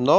9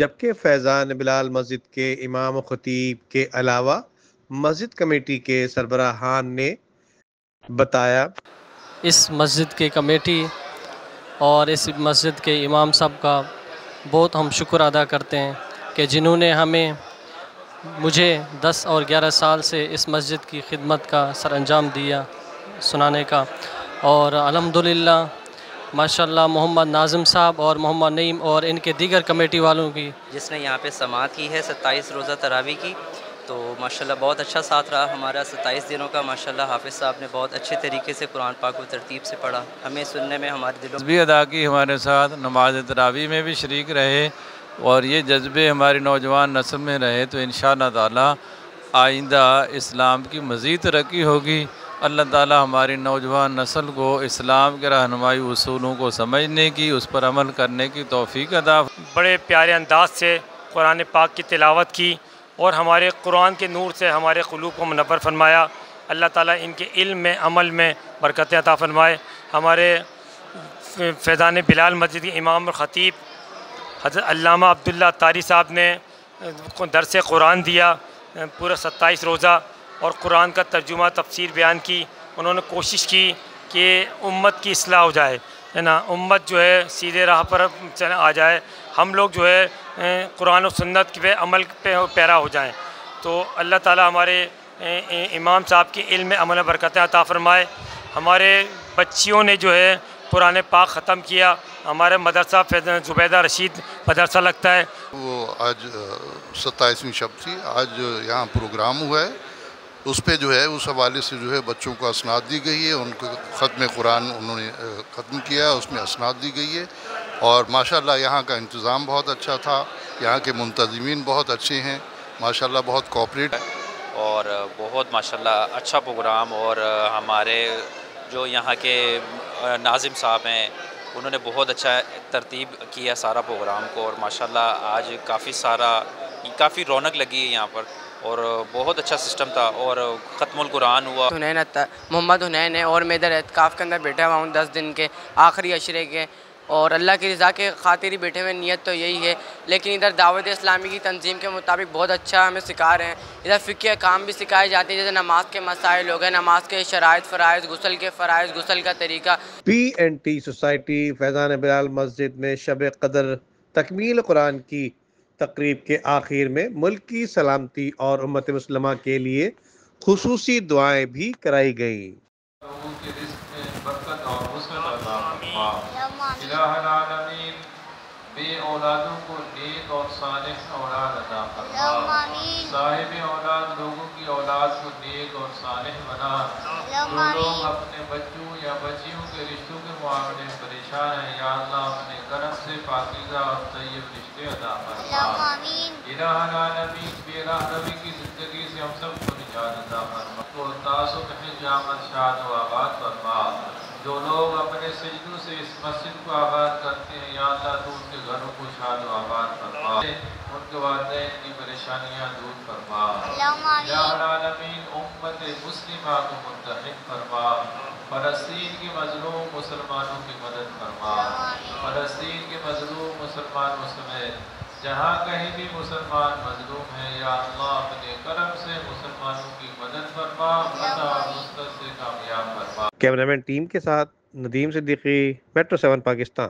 جبکہ فیضان بلال مسجد کے امام و خطیب کے علاوہ مسجد کمیٹی کے سربراہان نے بتایا اس مسجد کی کمیٹی اور اس مسجد کے امام صاحب کا بہت ہم شکر ادا کرتے ہیں کہ جنہوں نے مجھے 10 اور 11 سال سے اس مسجد کی خدمت کا سر انجام دیا سنانے کا، اور الحمدللہ ماشاءاللہ محمد ناظم صاحب اور محمد نعیم اور ان کے دیگر کمیٹی والوں کی جس نے یہاں پہ سماعت کی ہے 27 روزہ تراویح کی، تو ماشاءاللہ بہت اچھا ساتھ رہا ہمارا 27 دنوں کا۔ ماشاءاللہ حافظ صاحب نے بہت اچھے طریقے سے قرآن پاک کو ترتیب سے پڑھا، ہمیں سننے میں ہمارے دلوں بھی ادا کی، ہمارے ساتھ نماز تراویح میں بھی شریک رہے، اور یہ جذبے ہماری نوجوان نسل میں رہے تو انشاءاللہ تعالی آئندہ اسلام کی مزید ترقی ہوگی۔ اللہ تعالی ہماری نوجوان نسل کو اسلام کے رہنمائی اصولوں کو سمجھنے کی، اس پر عمل کرنے کی توفیق عطا۔ بڑے پیارے انداز سے قرآن پاک کی تلاوت کی اور ہمارے قرآن کے نور سے ہمارے قلوب کو منور فرمایا۔ اللہ تعالیٰ ان کے علم میں عمل میں برکتیں عطا فرمائے۔ ہمارے فیضان بلال مسجد کے امام اور خطیب حضرت علامہ عبداللہ تاری صاحب نے درس قرآن دیا پورا 27 روزہ، اور قرآن کا ترجمہ تفسیر بیان کی۔ انہوں نے کوشش کی کہ امت کی اصلاح ہو جائے، ہے نا، امت جو ہے سیدھے راہ پر آ جائے، ہم لوگ جو ہے قرآن و سنت کے عمل پہ پیرا ہو جائیں۔ تو اللہ تعالی ہمارے امام صاحب کے علم میں عمل و برکتیں عطا فرمائے۔ ہمارے بچیوں نے جو ہے قرآن پاک ختم کیا۔ ہمارے مدرسہ زبیدہ رشید مدرسہ لگتا ہے، وہ آج 27ویں شب تھی، آج یہاں پروگرام ہوا ہے، اس پہ جو ہے اس حوالے سے جو ہے بچوں کو اسناد دی گئی ہے، ان کو ختم قرآن انہوں نے ختم کیا ہے، اس میں اسناد دی گئی ہے، اور ماشاءاللہ یہاں کا انتظام بہت اچھا تھا، یہاں کے منتظمین بہت اچھے ہیں، ماشاءاللہ بہت کوآپریٹ، اور بہت ماشاءاللہ اچھا پروگرام، اور ہمارے جو یہاں کے ناظم صاحب ہیں انہوں نے بہت اچھا ترتیب کیا سارا پروگرام کو، اور ماشاءاللہ آج کافی رونق لگی ہے یہاں پر، اور بہت اچھا سسٹم تھا، اور ختم القرآن ہوا۔ محمد حنین ہے، اور میں ادھر اعتکاف کے اندر بیٹھا ہوا ہوں 10 دن کے آخری عشرے کے، اور اللہ کی رضا کے خاطر ہی بیٹھے ہوئے، نیت تو یہی ہے، لیکن ادھر دعوت اسلامی کی تنظیم کے مطابق بہت اچھا ہمیں سکھا رہے ہیں۔ ادھر فقہ احکام بھی سکھائے جاتے ہیں، جیسے نماز کے مسائل ہو گئے، نماز کے شرائط فرائض، غسل کے فرائض، غسل کا طریقہ۔ PNT سوسائٹی فیضان بلال مسجد میں شب قدر تکمیل قرآن کی تقریب کے آخر میں ملک کی سلامتی اور امت مسلمہ کے لیے خصوصی دعائیں بھی کرائی گئیں۔ لوگوں کے رزق میں برکت اور وسعت عطا فرما۔ الہ العالمین بے اولادوں کو نیک اور صالح اولاد عطا فرما۔ صاحب اولاد لوگوں کی اولاد کو نیک اور صالح بنا۔ جو لوگ اپنے بچوں یا بچیوں کے رشتوں کے معاملے میں پریشان ہیں، یا اللہ اپنے کرم سے پاکیزہ اور طیب رشتے عطا فرما۔ الہ العالمین بے راہ روی کی زندگی سے ہم سب کو نجات عطا فرما، کو تعصب میں جامت شاد و آباد فرما۔ جو لوگ اپنے سجدوں سے اس مسجد کو آباد کرتے ہیں، یا اللہ تو ان کے گھروں کو شاد و آباد فرما، ان کے والدین کی پریشانیاں دور فرما۔ الہ العالمین امت مسلمہ کو متحد فرما۔ فلسطین کے مظلوم مسلمانوں کی مدد فرما۔ فلسطین کے مظلوم مسلمانوں سمیت جہاں کہیں بھی مسلمان مظلوم ہیں، یا اللہ اپنے کرم سے مسلمانوں کی مدد فرما، فتح اور نصرت سے کامیاب فرما۔ کیمرہ مین ٹیم کے ساتھ ندیم صدیقی، میٹرو 7 پاکستان۔